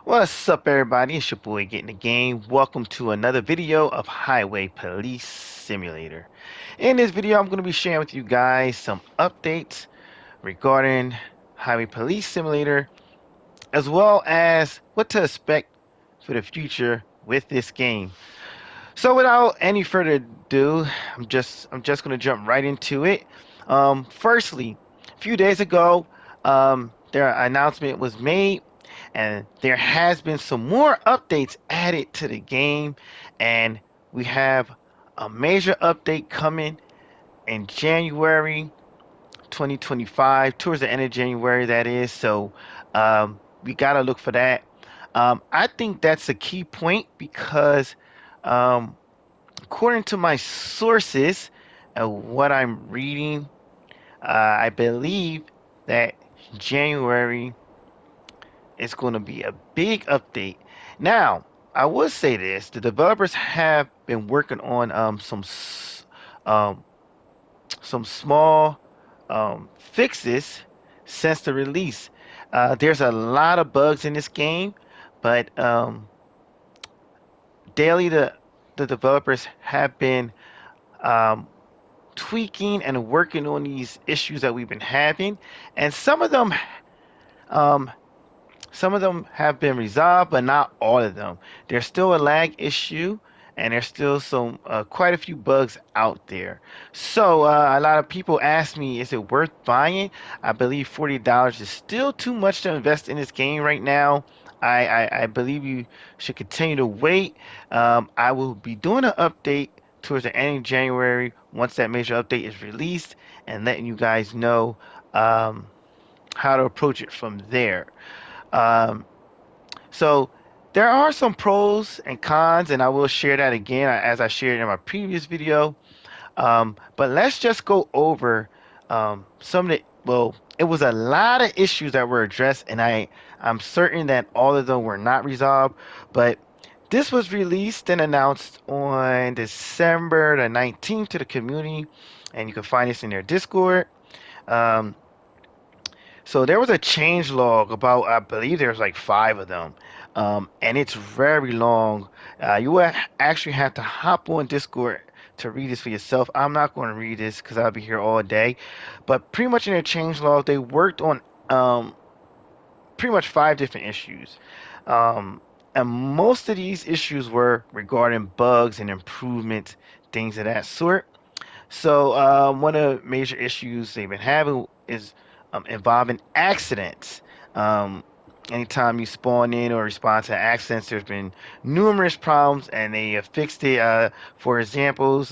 What's up, everybody? It's your boy Getting the Game. Welcome to another video of Highway Police Simulator. In this video, I'm going to be sharing with you guys some updates regarding Highway Police Simulator, as well as what to expect for the future with this game. So, without any further ado, I'm just going to jump right into it. Firstly, a few days ago, their announcement was made and there has been some more updates added to the game, and we have a major update coming in January 2025, towards the end of January, that is. So we gotta look for that. I think that's a key point because um, according to my sources and what I'm reading, I believe that January it's going to be a big update. Now, I will say this: the developers have been working on um, some small fixes since the release. There's a lot of bugs in this game, but daily the developers have been um, tweaking and working on these issues that we've been having, and um, some of them have been resolved, but not all of them. There's still a lag issue, and there's still some quite a few bugs out there. So a lot of people ask me, is it worth buying? I believe $40 is still too much to invest in this game right now. I believe you should continue to wait. I will be doing an update towards the end of January once that major update is released, and letting you guys know um, how to approach it from there. Um, so there are some pros and cons, and I will share that again as I shared in my previous video. But let's just go over some of the, well, it was a lot of issues that were addressed, and I'm certain that all of them were not resolved. But this was released and announced on December the 19th to the community, and you can find this in their Discord. Um, so there was a change log about, I believe there's like five of them, and it's very long. You would actually have to hop on Discord to read this for yourself. I'm not going to read this because I'll be here all day. But pretty much in their change log, they worked on um, pretty much five different issues. Um, and most of these issues were regarding bugs and improvements, things of that sort. So one of the major issues they've been having is involving accidents. Um, Anytime you spawn in or respond to accidents, there's been numerous problems, and they have fixed it. For example,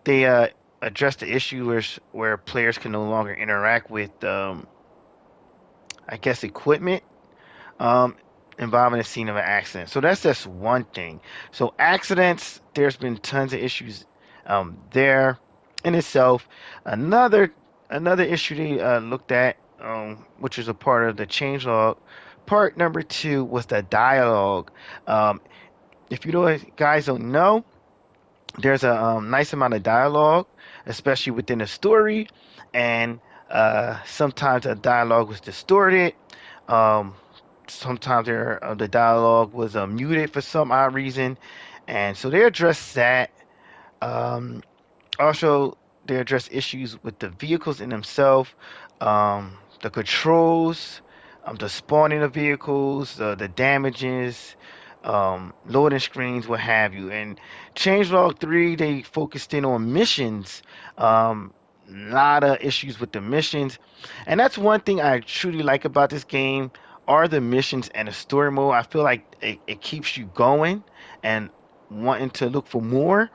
they addressed the issue where players can no longer interact with, I guess, equipment um, involving a scene of an accident. So that's just one thing. So accidents, there's been tons of issues there in itself. Another another issue they looked at, which is a part of the changelog. Part number two was the dialogue. Um, if you guys don't know, there's a nice amount of dialogue, especially within a story, and sometimes the dialogue was distorted. Um, Sometimes the dialogue was muted for some odd reason, and so they addressed that. Um, Also, they address issues with the vehicles in themselves, the controls, the spawning of vehicles, the damages, loading screens, what have you. And Changelog 3, they focused in on missions. A lot of issues with the missions. And that's one thing I truly like about this game are the missions and the story mode. I feel like it keeps you going and wanting to look for more.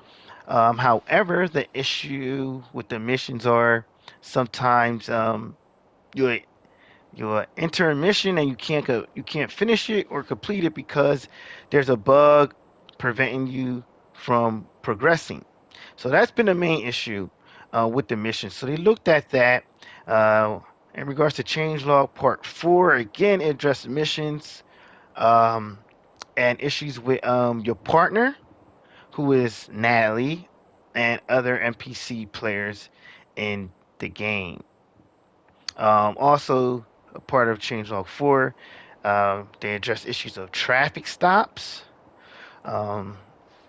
However, the issue with the missions are sometimes you you enter a mission and you can't finish it or complete it because there's a bug preventing you from progressing. So that's been the main issue with the mission. So they looked at that. Uh, in regards to changelog part four, again, it addressed missions um, and issues with your partner, who is Natalie, and other NPC players in the game. Also, a part of Changelog 4, They address issues of traffic stops. Um,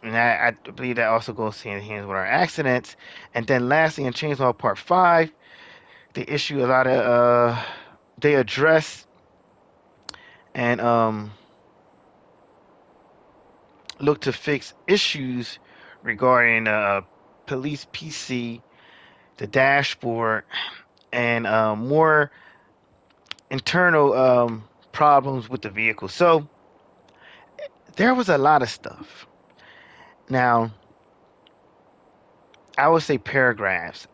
and I believe that also goes hand in hand with our accidents. And then lastly, in Chainsaw Part 5, they issue a lot of, they address and look to fix issues regarding police PC, the dashboard, and more internal problems with the vehicle. So there was a lot of stuff. Now, I would say paragraphs.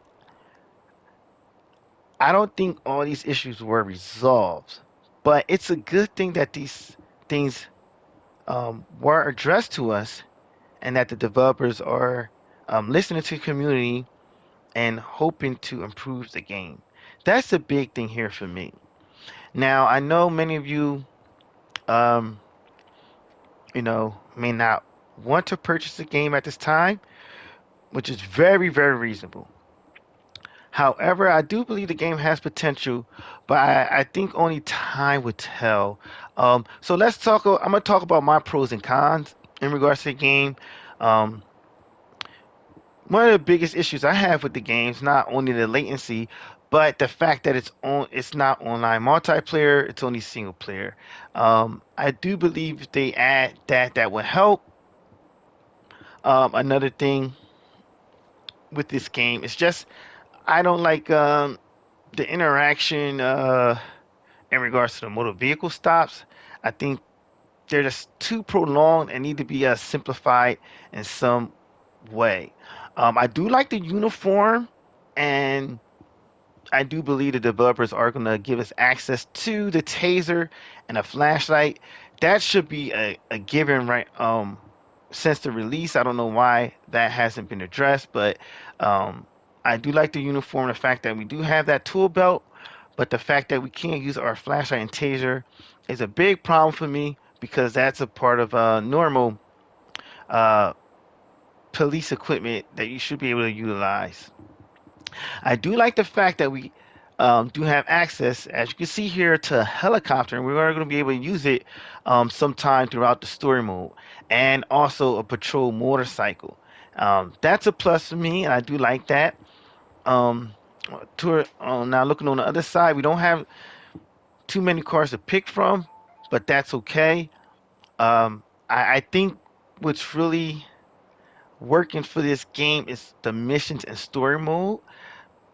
I don't think all these issues were resolved, but it's a good thing that these things were addressed to us and that the developers are listening to the community and hoping to improve the game. That's the big thing here for me. Now, I know many of you, um, may not want to purchase the game at this time, which is very, very reasonable. However, I do believe the game has potential, but I think only time would tell. So let's talk. I'm gonna talk about my pros and cons in regards to the game. Um, One of the biggest issues I have with the game is not only the latency, but the fact that it's not online multiplayer. It's only single player. I do believe if they add that, that would help. Another thing with this game is just I don't like the interaction in regards to the motor vehicle stops. I think they're just too prolonged and need to be simplified in some way. I do like the uniform, and I do believe the developers are going to give us access to the taser and a flashlight. That should be a given, right? Since the release, I don't know why that hasn't been addressed, but um, I do like the uniform, the fact that we do have that tool belt, but the fact that we can't use our flashlight and taser is a big problem for me because that's a part of normal uh, police equipment that you should be able to utilize. I do like the fact that we do have access, as you can see here, to a helicopter, and we're going to be able to use it sometime throughout the story mode, and also a patrol motorcycle. That's a plus for me, and I do like that. Um, Now looking on the other side, we don't have too many cars to pick from, but that's okay. I think what's really working for this game is the missions and story mode.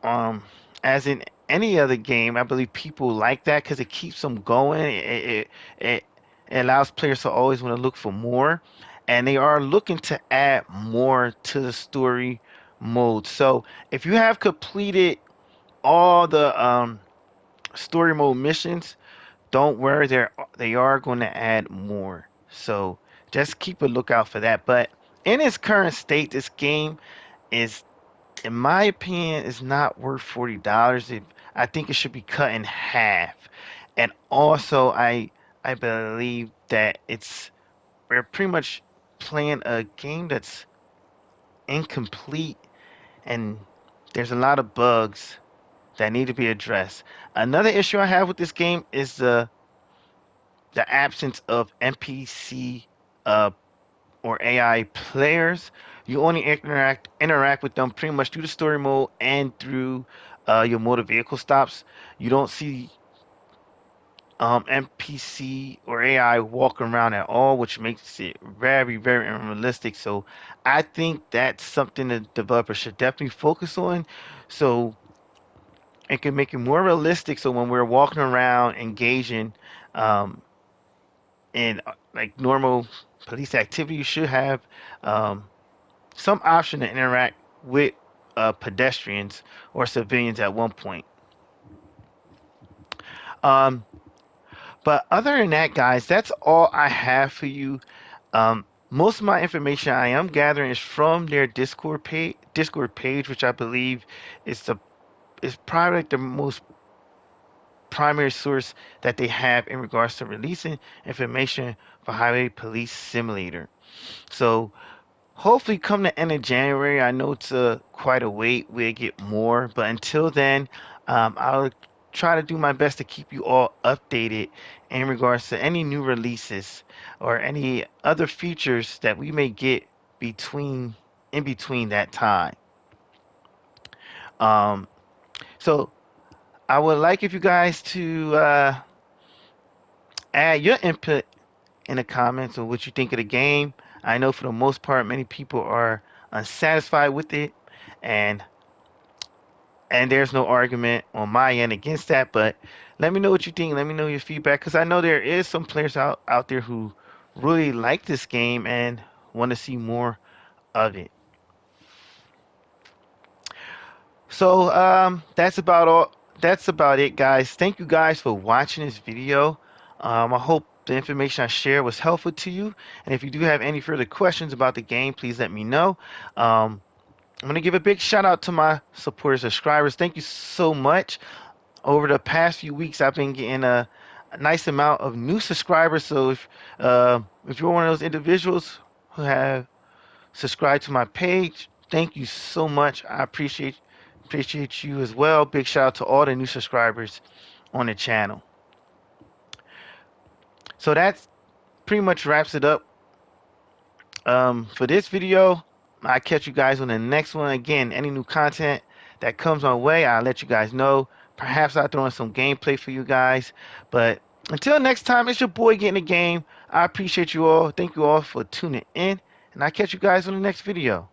Um, as in any other game, I believe people like that because it keeps them going. It allows players to always want to look for more, and they are looking to add more to the story mode. So if you have completed all the story mode missions, don't worry, they are going to add more. So just keep a lookout for that. But in its current state, this game is, in my opinion, is not worth $40. I think it should be cut in half. And also, I believe that we're pretty much playing a game that's incomplete, and there's a lot of bugs that need to be addressed. Another issue I have with this game is the absence of NPC uh, or AI players. You only interact with them pretty much through the story mode and through your motor vehicle stops. You don't see NPC or AI walking around at all, which makes it very, very unrealistic. So I think that's something that developers should definitely focus on. So it can make it more realistic. So when we're walking around engaging um, in like normal police activity, you should have um, some option to interact with pedestrians or civilians at one point. Um, but other than that, guys, that's all I have for you. Most of my information I am gathering is from their Discord page, which I believe is probably like the most primary source that they have in regards to releasing information for Highway Police Simulator. So hopefully, come the end of January, I know it's quite a wait. We'll get more, but until then, I'll try to do my best to keep you all updated in regards to any new releases or any other features that we may get between in between that time. Um, so I would like if you guys to add your input in the comments on what you think of the game. I know for the most part, many people are unsatisfied with it, and there's no argument on my end against that. But let me know what you think. Let me know your feedback, because I know there is some players out there who really like this game and want to see more of it. So that's about all. That's about it, guys. Thank you guys for watching this video. I hope the information I shared was helpful to you. And if you do have any further questions about the game, please let me know. I'm gonna give a big shout out to my supporters, subscribers. Thank you so much. Over the past few weeks, I've been getting a nice amount of new subscribers. So if you're one of those individuals who have subscribe to my page. Thank you so much. I appreciate you as well. Big shout out to all the new subscribers on the channel. So that pretty much wraps it up for this video. I'll catch you guys on the next one. Again, any new content that comes my way, I'll let you guys know. Perhaps I'll throw in some gameplay for you guys. But until next time, it's your boy getting the game. I appreciate you all. Thank you all for tuning in. And I'll catch you guys on the next video.